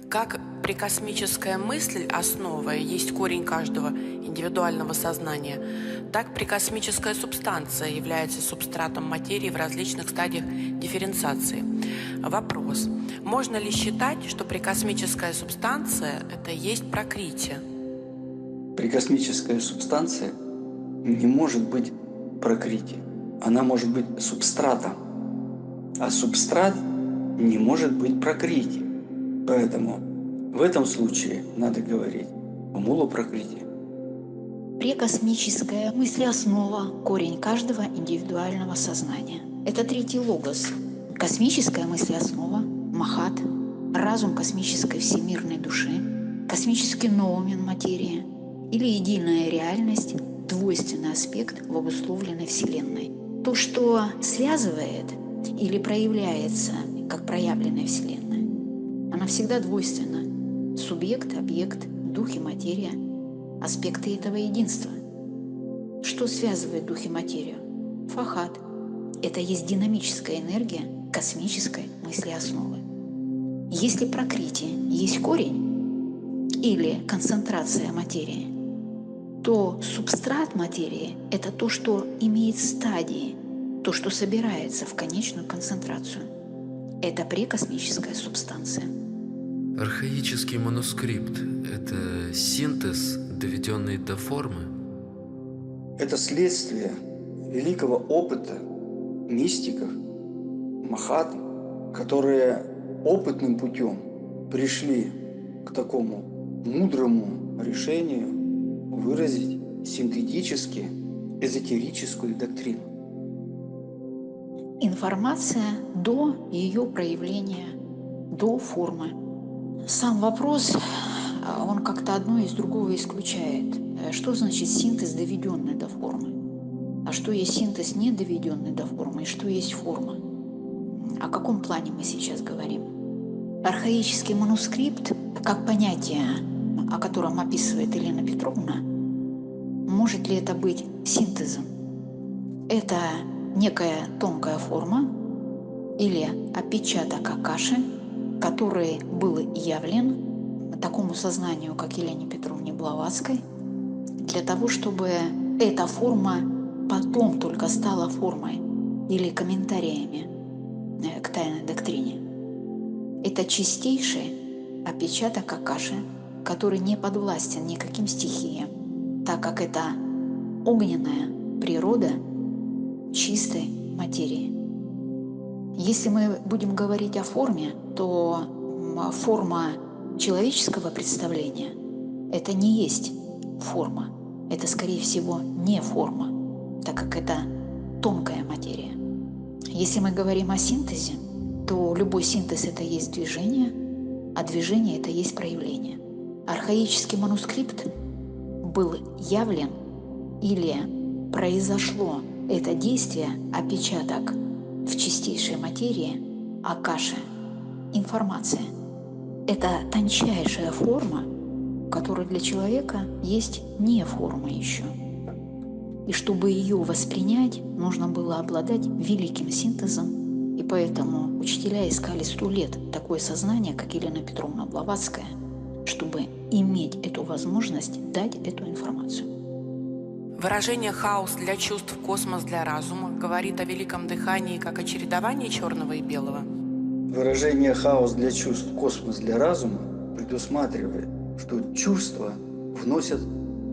Как прикосмическая мысль, основа и есть корень каждого индивидуального сознания, так прикосмическая субстанция является субстратом материи в различных стадиях дифференциации. Вопрос. Можно ли считать, что прикосмическая субстанция – это есть пракрити? Прикосмическая субстанция не может быть пракрити. Она может быть субстратом. А субстрат не может быть пракрити. Поэтому в этом случае надо говорить о мула-пракрити. Прекосмическая мыслеоснова – корень каждого индивидуального сознания. Это третий логос. Космическая мыслеоснова – махат, разум космической всемирной души, космический ноумен материи или единая реальность, двойственный аспект в обусловленной Вселенной. То, что связывает или проявляется как проявленная Вселенная, она всегда двойственна. Субъект, объект, дух и материя – аспекты этого единства. Что связывает дух и материю? Фахат – это есть динамическая энергия космической мыслеосновы. Если пракрити есть корень или концентрация материи, то субстрат материи – это то, что имеет стадии, то, что собирается в конечную концентрацию. Это прекосмическая субстанция. Архаический манускрипт – это синтез, доведенный до формы? Это следствие великого опыта мистиков, махат, которые опытным путем пришли к такому мудрому решению выразить синтетически эзотерическую доктрину. Информация до ее проявления, до формы. Сам вопрос, он как-то одно из другого исключает. Что значит синтез, доведенный до формы? А что есть синтез, не доведенный до формы? И что есть форма? О каком плане мы сейчас говорим? Архаический манускрипт, как понятие, о котором описывает Елена Петровна, может ли это быть синтезом? Это некая тонкая форма или отпечаток Акаши, который был явлен такому сознанию, как Елене Петровне Блаватской, для того, чтобы эта форма потом только стала формой или комментариями к тайной доктрине. Это чистейший отпечаток Акаши, который не подвластен никаким стихиям, так как это огненная природа чистой материи. Если мы будем говорить о форме, то форма человеческого представления – это не есть форма. Это, скорее всего, не форма, так как это тонкая материя. Если мы говорим о синтезе, то любой синтез – это есть движение, а движение – это есть проявление. Архаический манускрипт был явлен или произошло это действие, отпечаток в чистейшей материи, Акаши, информация. Это тончайшая форма, которая для человека есть не форма еще. И чтобы ее воспринять, нужно было обладать великим синтезом, и поэтому учителя искали 100 лет такое сознание, как Елена Петровна Блаватская, чтобы иметь эту возможность дать эту информацию. Выражение «хаос для чувств, космос для разума» говорит о великом дыхании как о чередовании черного и белого. Выражение «хаос для чувств, космос для разума» предусматривает, что чувства вносят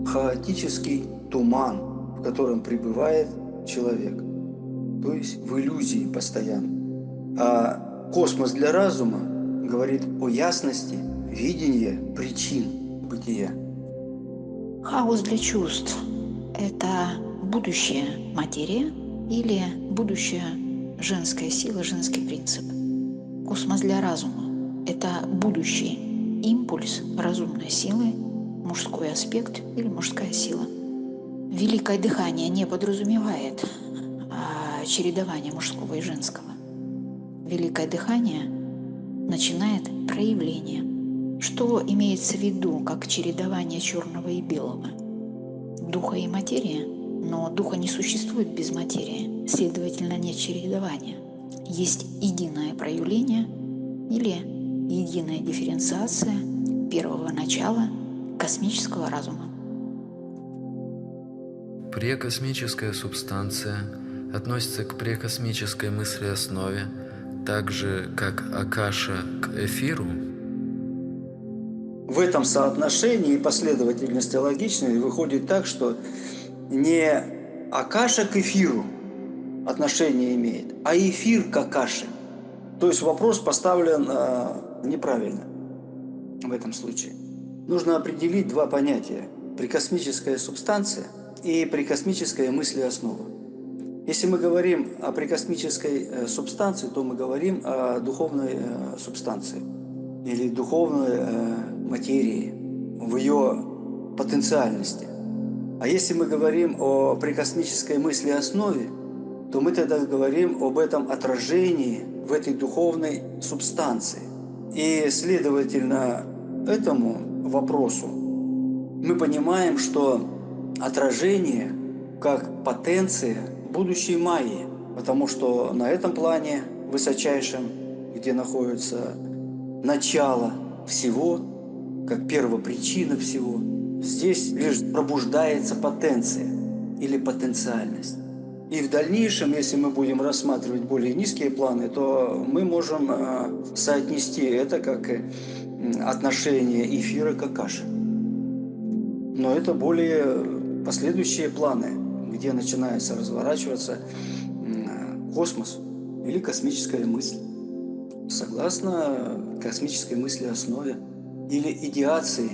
хаотический туман, в котором пребывает человек, то есть в иллюзии постоянно. А космос для разума говорит о ясности видения причин бытия. Хаос для чувств – это будущее материя или будущее женская сила, женский принцип. Космос для разума – это будущий импульс разумной силы, мужской аспект или мужская сила. Великое дыхание не подразумевает чередование мужского и женского. Великое дыхание начинает проявление. Что имеется в виду как чередование черного и белого? Духа и материи, но духа не существует без материи, следовательно, нет чередования. Есть единое проявление или единая дифференциация первого начала космического разума. Прекосмическая субстанция относится к прекосмической мыслеоснове, так же, как Акаша к эфиру. В этом соотношении последовательности логичной выходит так, что не Акаша к эфиру отношение имеет, а эфир к Акаше. То есть вопрос поставлен неправильно в этом случае. Нужно определить два понятия – прикосмическая субстанция и прикосмическая мыслеоснова. Если мы говорим о прикосмической субстанции, то мы говорим о духовной субстанции или духовной материи в ее потенциальности. А если мы говорим о прикосмической мыслеоснове, то мы тогда говорим об этом отражении в этой духовной субстанции. И, следовательно, этому вопросу мы понимаем, что отражение как потенция будущей майи, потому что на этом плане высочайшем, где находится начало всего, как первопричина всего, здесь лишь пробуждается потенция или потенциальность. И в дальнейшем, если мы будем рассматривать более низкие планы, то мы можем соотнести это как отношение эфира к Акаше. Но это более последующие планы, где начинается разворачиваться космос или космическая мысль, согласно космической мысли основе, или идеации,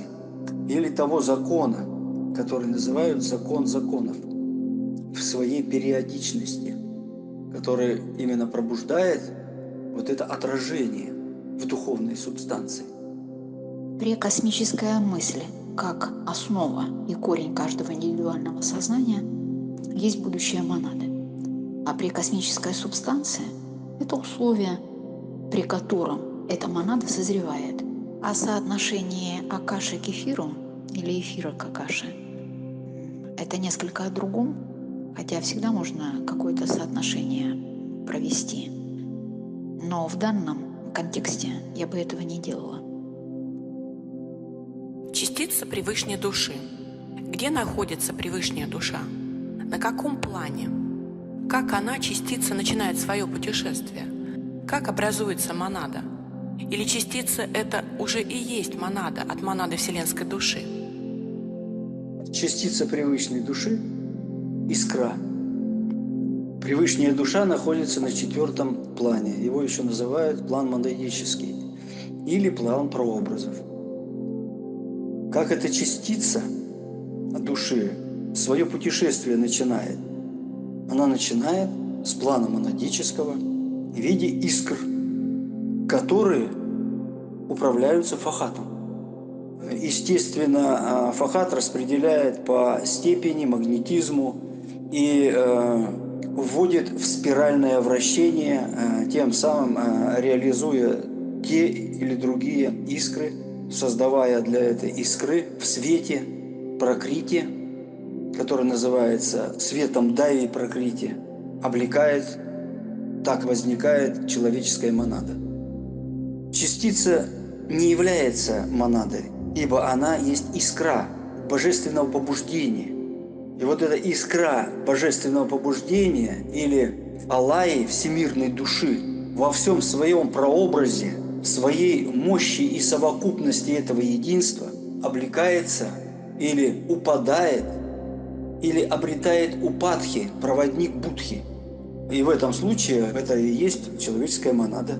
или того закона, который называют закон законов, в своей периодичности, который именно пробуждает вот это отражение в духовной субстанции. Прекосмическая мысль, как основа и корень каждого индивидуального сознания, есть будущее монады. А прекосмическая субстанция – это условие, при котором эта монада созревает. А соотношение Акаши к эфиру или эфира к Акаше – это несколько о другом, хотя всегда можно какое-то соотношение провести. Но в данном контексте я бы этого не делала. Частица привышней души. Где находится привышняя душа? На каком плане? Как она, частица, начинает свое путешествие? Как образуется монада? Или частица – это уже и есть монада от монады вселенской души? Частица привычной души – искра. Привычная душа находится на 4-м плане. Его еще называют план монадический или план прообразов. Как эта частица души свое путешествие начинает? Она начинает с плана монадического в виде искр, которые управляются фахатом. Естественно, фахат распределяет по степени, магнетизму и вводит в спиральное вращение, тем самым реализуя те или другие искры, создавая для этой искры в свете пракрити, который называется светом дайви пракрити, облекает, так возникает человеческая монада. Частица не является монадой, ибо она есть искра божественного побуждения. И вот эта искра божественного побуждения или аллаи всемирной души во всем своем прообразе, своей мощи и совокупности этого единства облекается или упадает, или обретает упадхи, проводник Будхи. И в этом случае это и есть человеческая монада.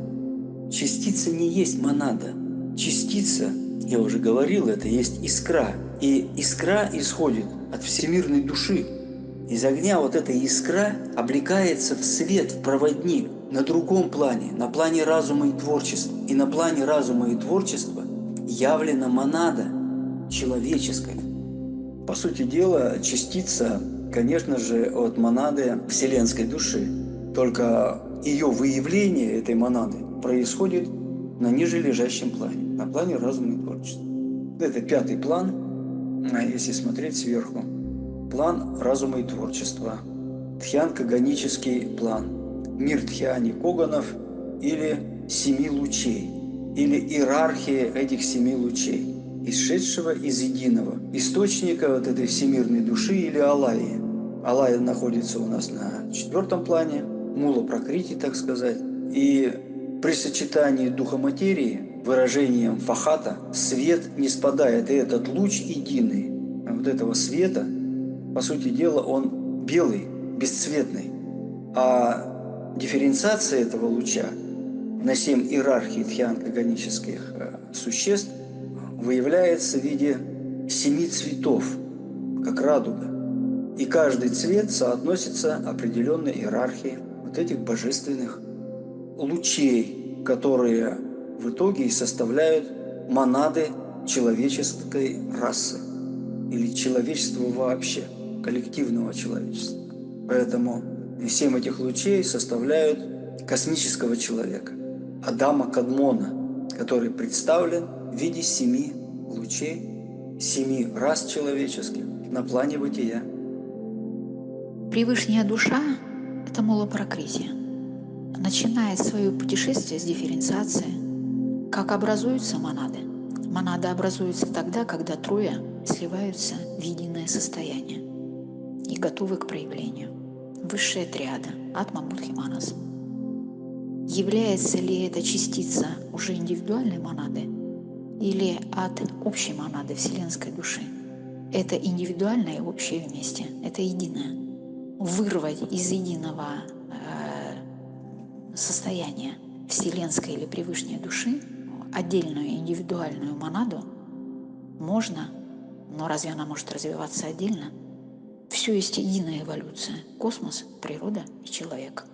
Частица не есть монада. Частица, я уже говорил, это есть искра. И искра исходит от всемирной души. Из огня вот эта искра облекается в свет, в проводник на другом плане, на плане разума и творчества. И на плане разума и творчества явлена монада человеческая. По сути дела, частица, конечно же, от монады вселенской души. Только ее выявление этой монады происходит на ниже лежащем плане, на плане разума и творчества. Это 5-й план, если смотреть сверху. План разума и творчества. Тхьян-каганический план. Мир Тхьяни Коганов или 7 лучей. или иерархия этих 7 лучей, исшедшего из единого источника вот этой всемирной души или алайи. Алайя находится у нас на 4-м плане, мула пракрити, так сказать. И при сочетании духа материи, выражением фахата, свет не спадает. И этот луч единый, вот этого света, по сути дела, он белый, бесцветный. А дифференциация этого луча на 7 иерархий тхьянка-ганических существ выявляется в виде 7 цветов, как радуга. И каждый цвет соотносится определенной иерархии вот этих божественных лучей, которые в итоге и составляют монады человеческой расы или человечества вообще, коллективного человечества. Поэтому 7 этих лучей составляют космического человека, Адама Кадмона, который представлен в виде 7 лучей, 7 рас человеческих на плане бытия. Превышняя душа – это мула пракрити. Начинает свое путешествие с дифференциации. Как образуются монады? Монады образуются тогда, когда трое сливаются в единое состояние и готовы к проявлению. Высшая триада – Атма Будхи Манас. Является ли эта частица уже индивидуальной монады или от общей монады вселенской души? Это индивидуальное и общее вместе, это единое. Вырвать из единого состояния вселенской или превышней души отдельную индивидуальную монаду можно, но разве она может развиваться отдельно? Все есть единая эволюция – космос, природа и человек.